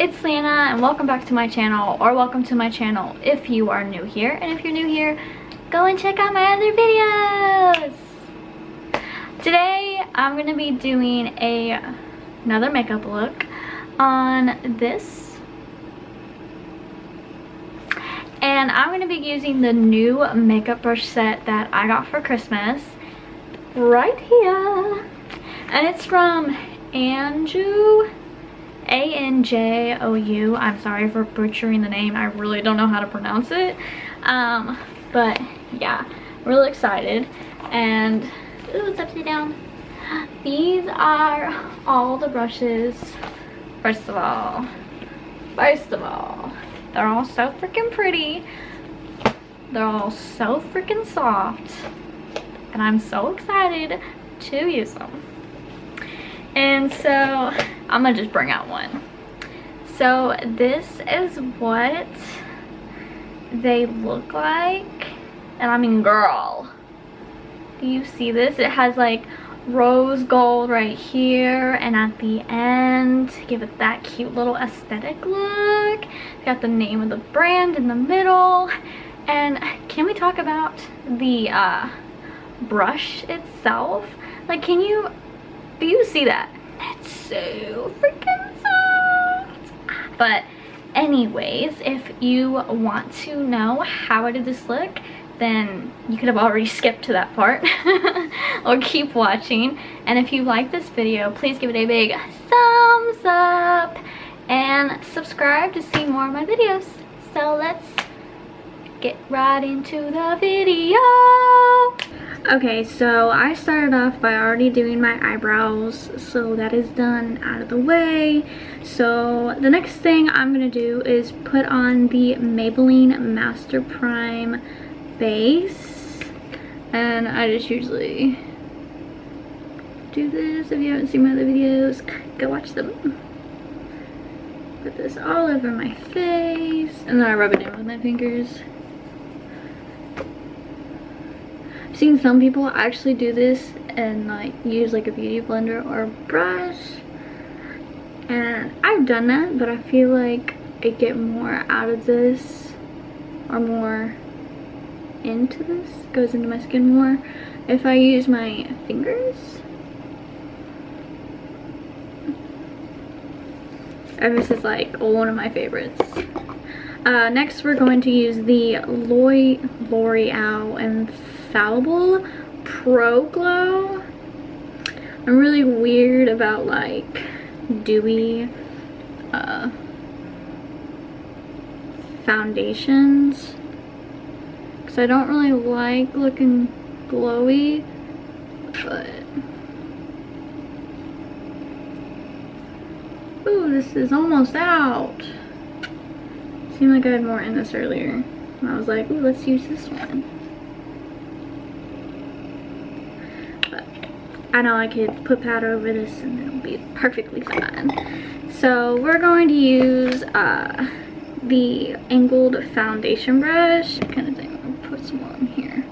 it's Lana and welcome back to my channel, or welcome to my channel if you are new here. And if you're new here, go and check out my other videos. Today I'm going to be doing another makeup look on this. And I'm going to be using the new makeup brush set that I got for Christmas right here. And it's from Anjou. A-N-J-O-U. I'm sorry for butchering the name. I really don't know how to pronounce it. But yeah, really excited. And ooh, it's upside down. These are all the brushes. First of all, they're all so freaking pretty. They're all so freaking soft. And I'm so excited to use them. And so I'm gonna just bring out one. So this is what they look like. And I mean, girl, do you see this? It has like rose gold right here and at the end to give it that cute little aesthetic look. Got the name of the brand in the middle. And can we talk about the brush itself? Like, do you see that? It's so freaking soft. But anyways, if you want to know how I did this look, then you could have already skipped to that part or keep watching. And if you like this video, please give it a big thumbs up and subscribe to see more of my videos. So let's get right into the video. Okay, so I started off by already doing my eyebrows, so that is done, out of the way. So the next thing I'm gonna do is put on the Maybelline Master Prime base, and I just usually do this. If you haven't seen my other videos, go watch them. Put this all over my face, and then I rub it in with my fingers. I've seen some people actually do this and like use like a beauty blender or a brush, and I've done that, but I feel like I get more out of this, or more into this, goes into my skin more, if I use my fingers. And this is like one of my favorites. Next we're going to use the L'Oreal Infallible Pro Glow. I'm really weird about like dewy foundations, because I don't really like looking glowy, but ooh, this is almost out. Seemed like I had more in this earlier, and I was like, ooh, let's use this one. But I know I could put powder over this and it'll be perfectly fine. So we're going to use the angled foundation brush kind of thing. I'm gonna put some more in here.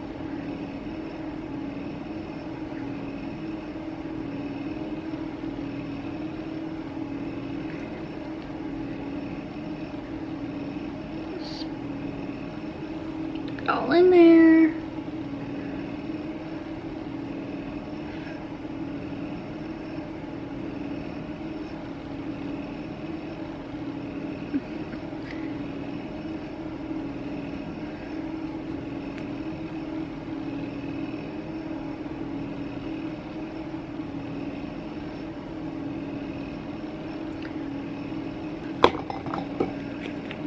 All in there.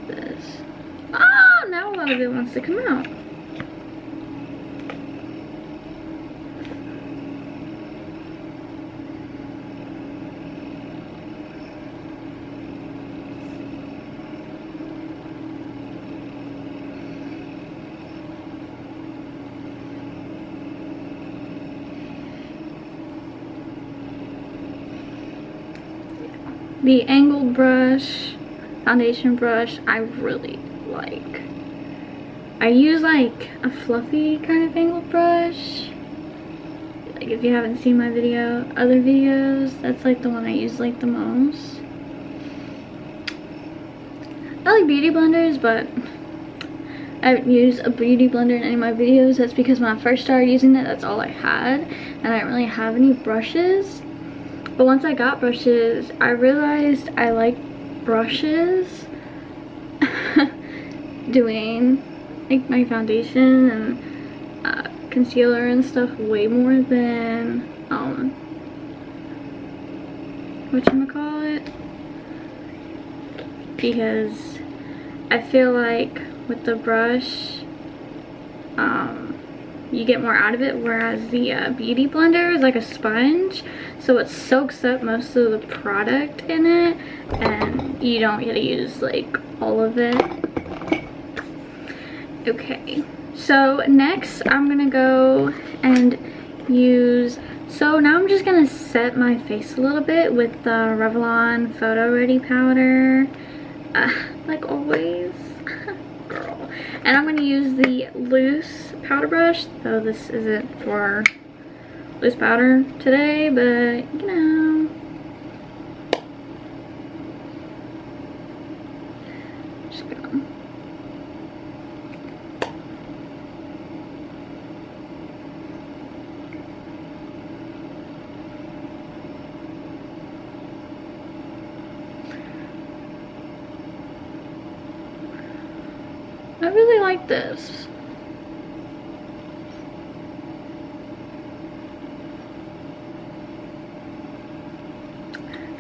This. Oh, now a lot of it wants to come out. The angled brush, foundation brush, I really like. I use like a fluffy kind of angled brush. Like if you haven't seen my other videos, that's like the one I use like the most. I like beauty blenders, but I haven't used a beauty blender in any of my videos. That's because when I first started using it, that's all I had, and I didn't really have any brushes. But once I got brushes, I realized I like brushes doing like my foundation and concealer and stuff way more than whatchamacallit, because I feel like with the brush you get more out of it, whereas the beauty blender is like a sponge, so it soaks up most of the product in it and you don't get to use like all of it. Okay, so next I'm gonna go and use, so now I'm just gonna set my face a little bit with the Revlon Photoready powder, like always. Girl. And I'm going to use the loose powder brush, though this isn't for loose powder today, but you know. Just gonna. I really like this.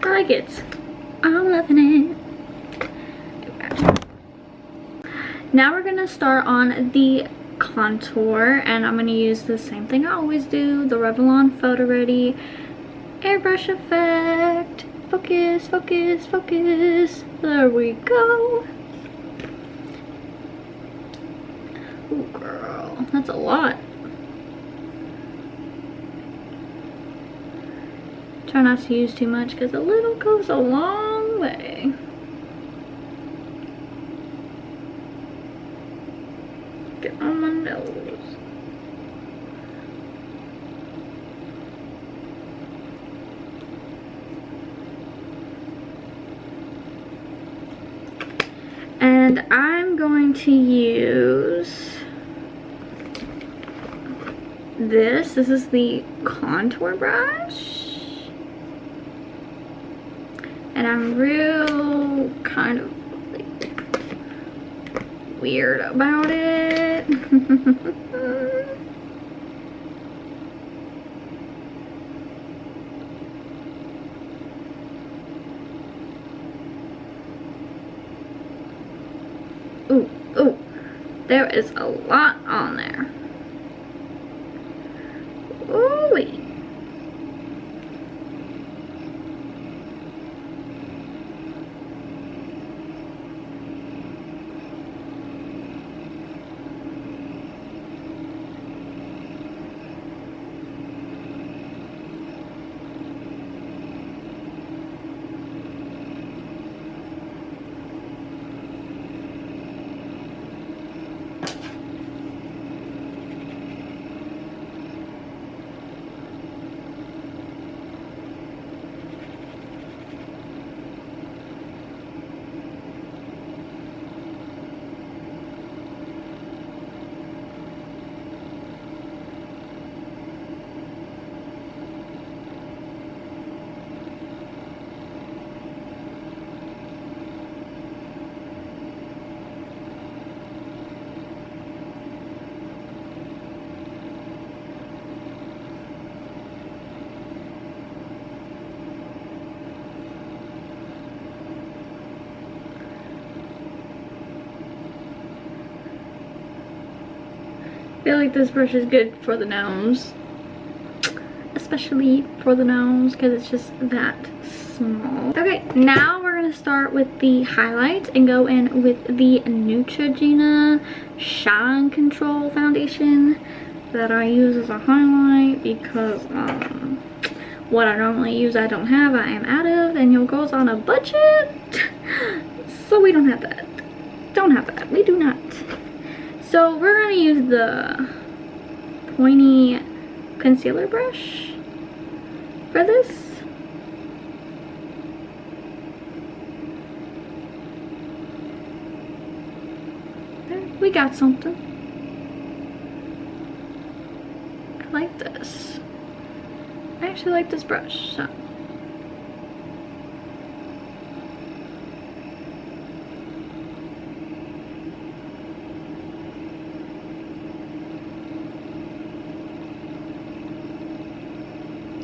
I like it. I'm loving it. Okay. Now we're gonna start on the contour, and I'm gonna use the same thing I always do, the Revlon Photoready airbrush effect. Focus, focus, focus. There we go. Ooh, girl, that's a lot. Try not to use too much because a little goes a long way. Get on my nose. And I'm going to use this is the contour brush, and I'm real kind of like weird about it. Ooh, ooh, there is a lot on there. Ooh-wee. I feel like this brush is good for the nose, especially for the nose because it's just that small. Okay, now we're gonna start with the highlight and go in with the Neutrogena Shine Control foundation that I use as a highlight because what I normally use I don't have, I am out of, and your girl's on a budget, so we don't have that. Don't have that. We do not. So we're gonna use the pointy concealer brush for this. we got something. I like this. I actually like this brush, so.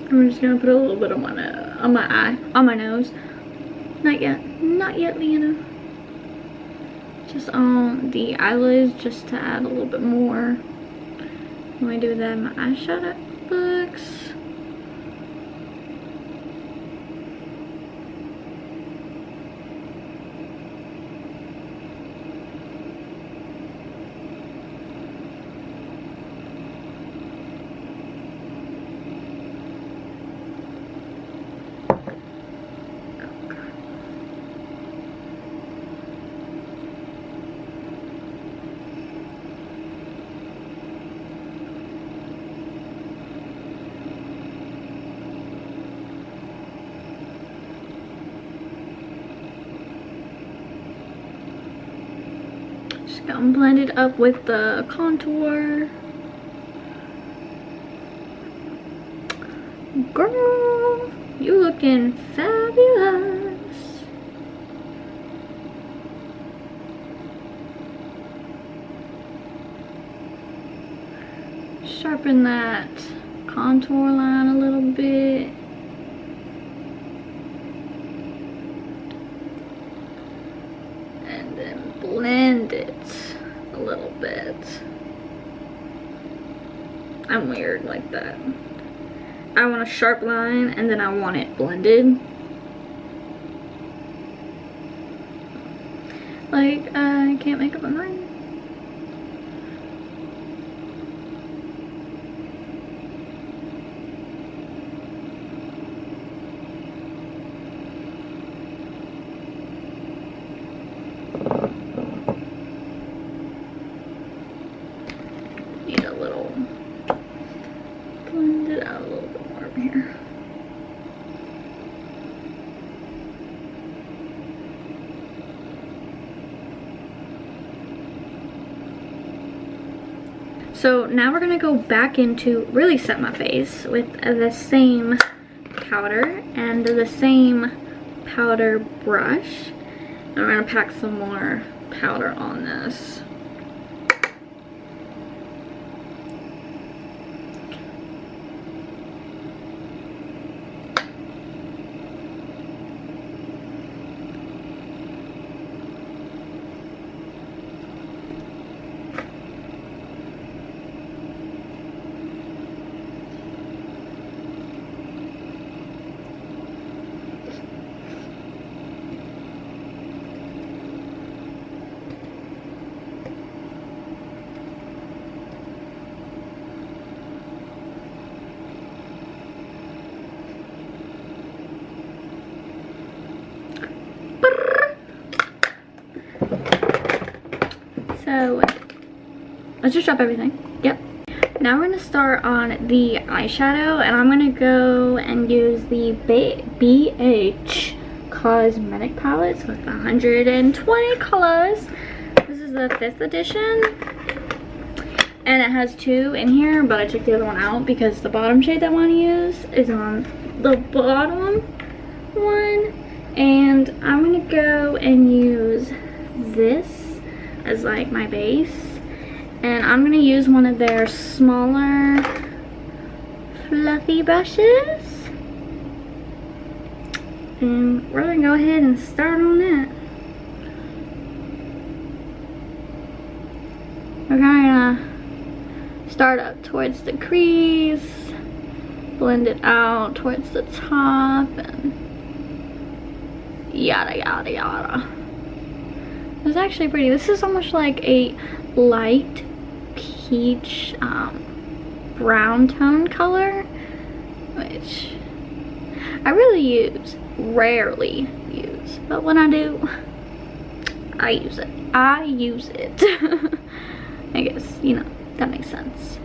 I'm just gonna put a little bit on my nose. Not yet, Leanna. Just on the eyelids, just to add a little bit more. When I do that, my eyeshadow looks. Gonna blend it up with the contour. Girl, you looking fabulous. Sharpen that contour line a little bit. And then blend it a little bit. I'm weird like that. I want a sharp line and then I want it blended. Like, I can't make up my mind. Need a little, blend it out a little bit more over here. So now we're gonna go back into really set my face with the same powder and the same powder brush. And we're gonna pack some more powder on this. So let's just drop everything. Yep. Now we're gonna start on the eyeshadow, and I'm gonna go and use the BH Cosmetic palettes with 120 colors. This is the 5th edition, and it has 2 in here, but I took the other one out because the bottom shade that I want to use is on the bottom one. And I'm gonna go and use this as like my base, and I'm gonna use one of their smaller fluffy brushes, and we're gonna go ahead and start on that. We're gonna start up towards the crease, blend it out towards the top, and yada yada yada. It's actually pretty. This is almost like a light peach brown tone color, which I rarely use, but when I do, I use it. I guess, you know, that makes sense.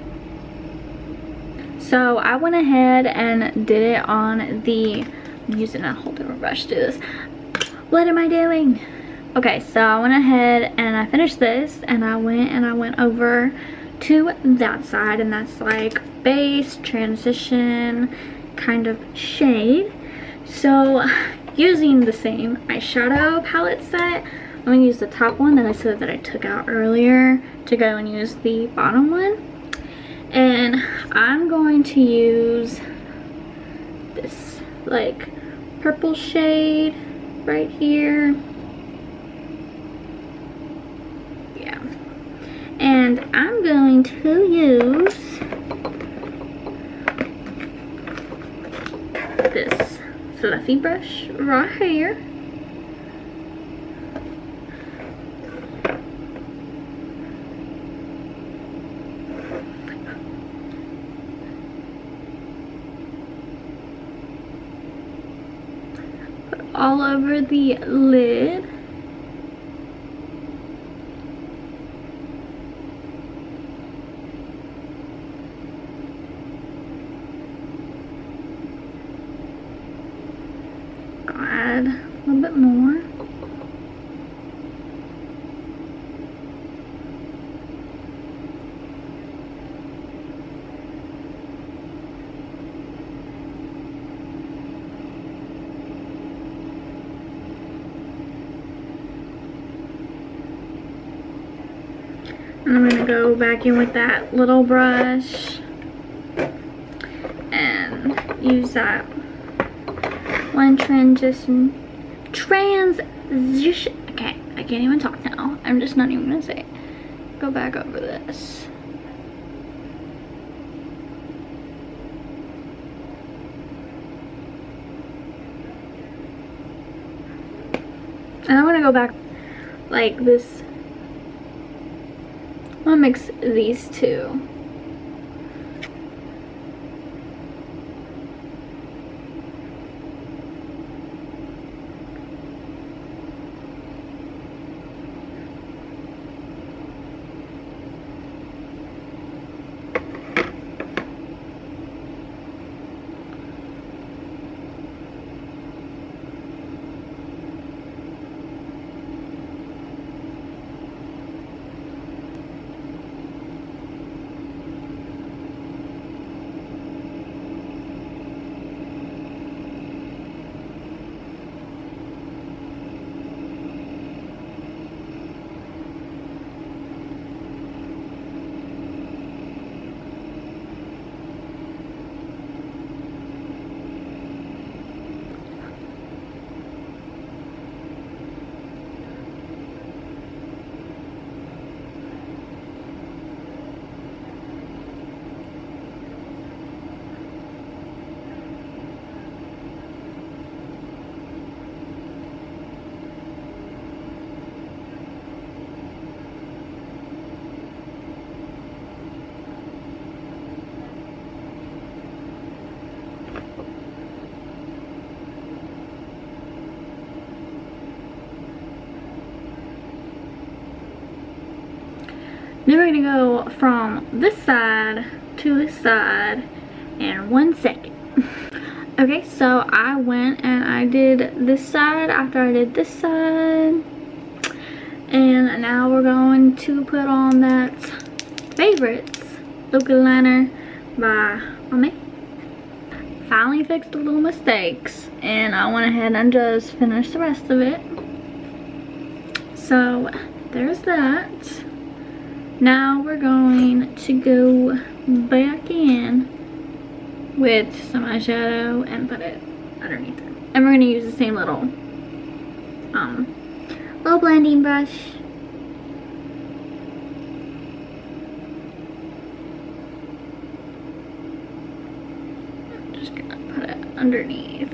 So I went ahead and did it on the, I'm using a whole different brush to do this. What am I doing? Okay, so I went ahead and I finished this, and I went over to that side, and that's like base, transition kind of shade. So using the same eyeshadow palette set, I'm gonna use the top one that I said that I took out earlier to go and use the bottom one. And I'm going to use this like purple shade right here. Yeah. And I'm going to use this fluffy brush right here. Put all over the lid. Add a little bit more. And I'm gonna go back in with that little brush and use that one transition, okay, I can't even talk now. I'm just not even gonna say it. Go back over this. And I'm gonna go back like this. I'm gonna mix these two. Then we're gonna go from this side to this side in 1 second. Okay, so I went and I did this side after I did this side. And now we're going to put on that Favorites Look Liner by Almay. Finally fixed the little mistakes, and I went ahead and just finished the rest of it. So there's that. Now we're going to go back in with some eyeshadow and put it underneath it. And we're gonna use the same little blending brush. I'm just gonna put it underneath.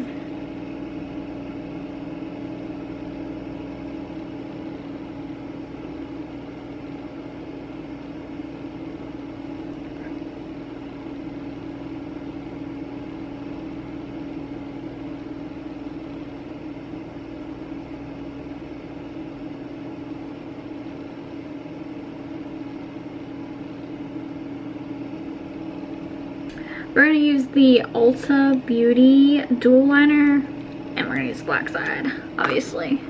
We're going to use the UltaBeauty dual liner, and we're going to use the black side, obviously.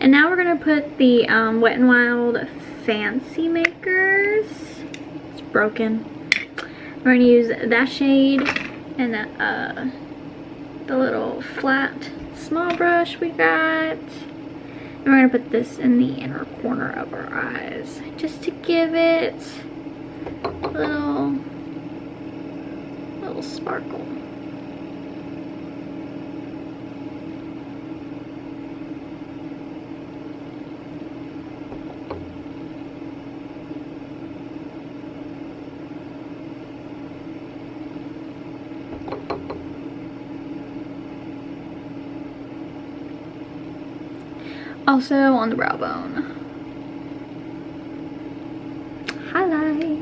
And now we're gonna put the Wet n Wild Fancy Makers. It's broken. We're gonna use that shade and the little flat small brush we got. And we're gonna put this in the inner corner of our eyes just to give it a little sparkle. Also on the brow bone. Highlight.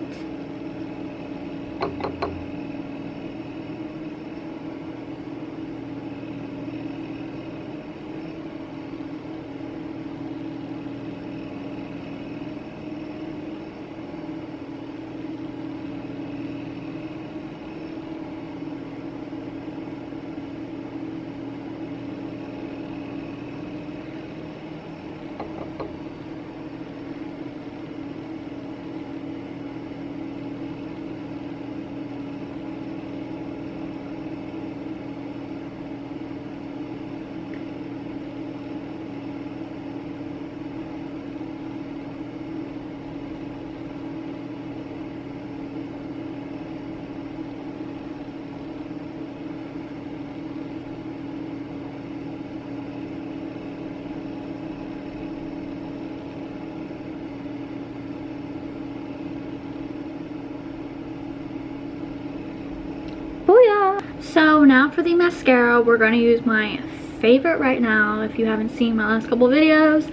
Booyah! So now for the mascara, we're going to use my favorite right now. If you haven't seen my last couple videos,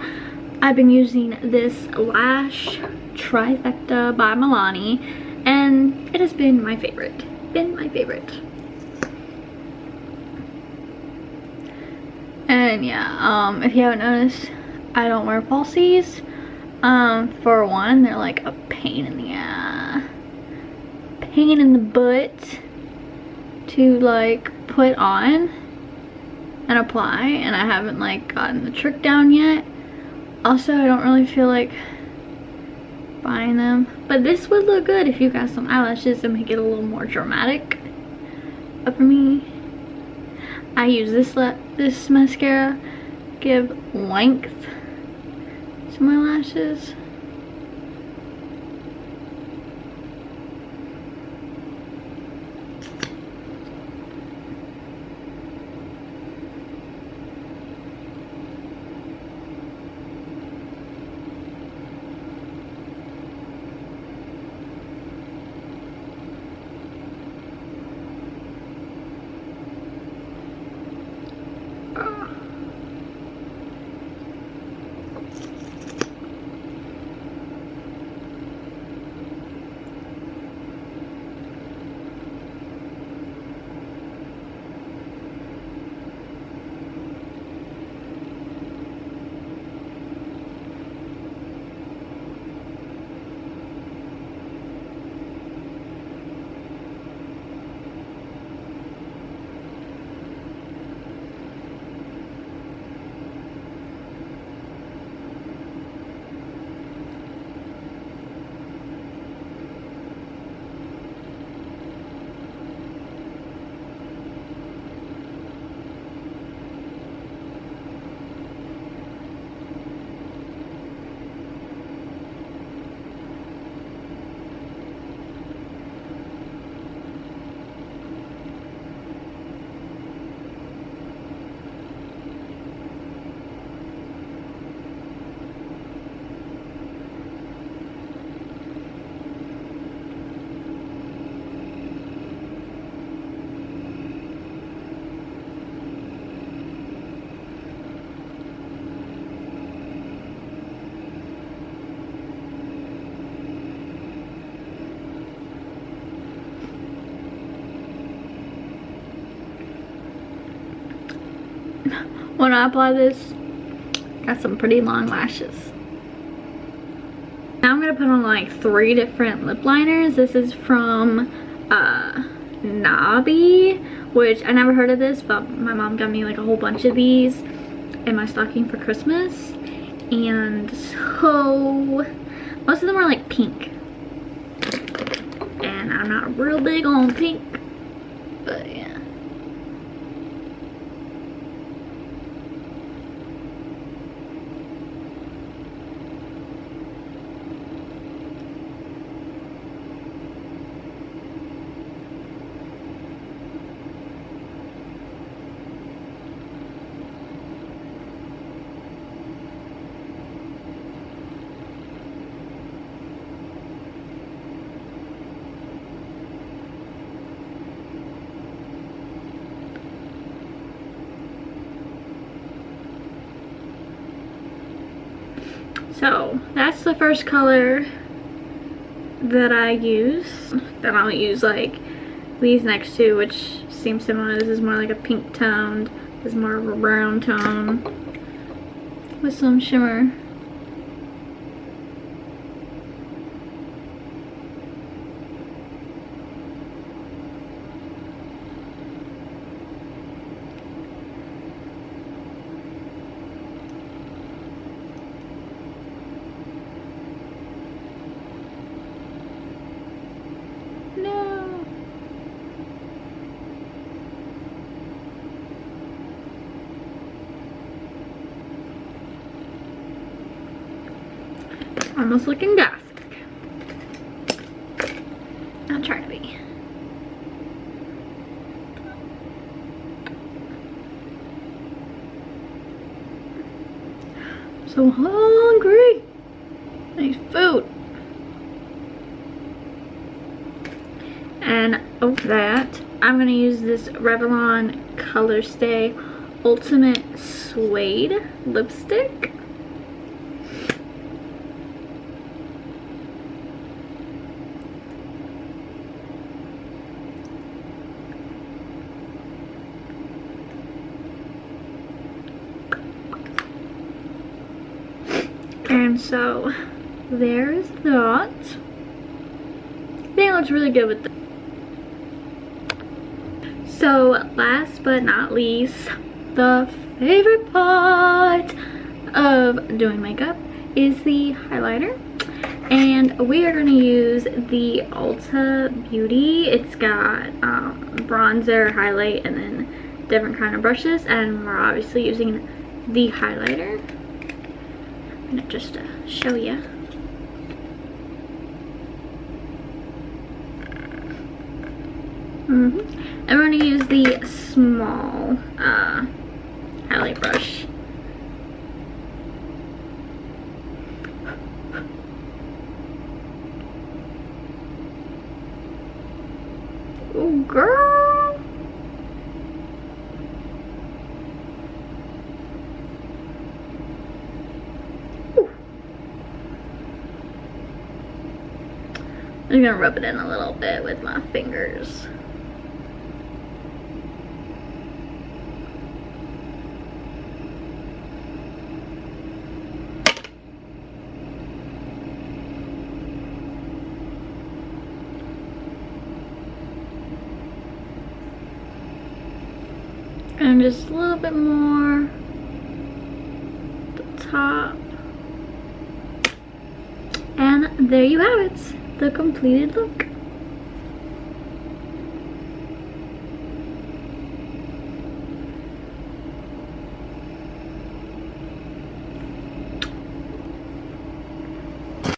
I've been using this Lash Trifecta by Milani, and it has been my favorite. And yeah, if you haven't noticed, I don't wear falsies. For one, they're like a pain in the ass. Pain in the butt to like put on and apply, and I haven't like gotten the trick down yet. Also, I don't really feel like buying them, but this would look good if you got some eyelashes to make it a little more dramatic. But for me, I use this mascara, give length to my lashes. When I apply this, got some pretty long lashes. Now I'm gonna put on like 3 different lip liners. This is from Nabi, which I never heard of this, but my mom got me like a whole bunch of these in my stocking for Christmas. And so most of them are like pink, and I'm not real big on pink, but yeah. So that's the first color that I use, that I'll use like these next two, which seem similar. This is more like a pink toned, this is more of a brown tone with some shimmer. Almost looking gothic. I'm trying to be. So hungry. I need food. And over that, I'm gonna use this Revlon Color Stay Ultimate Suede lipstick. And so there's that. I think it looks really good with this. So last but not least, the favorite part of doing makeup is the highlighter. And we are going to use the UltaBeauty. It's got bronzer, highlight, and then different kind of brushes. And we're obviously using the highlighter. I'm gonna just show you. And we're gonna use the small highlight brush. Oh, girl. I'm gonna rub it in a little bit with my fingers. And just a little bit more at the top. And there you have it. The completed look.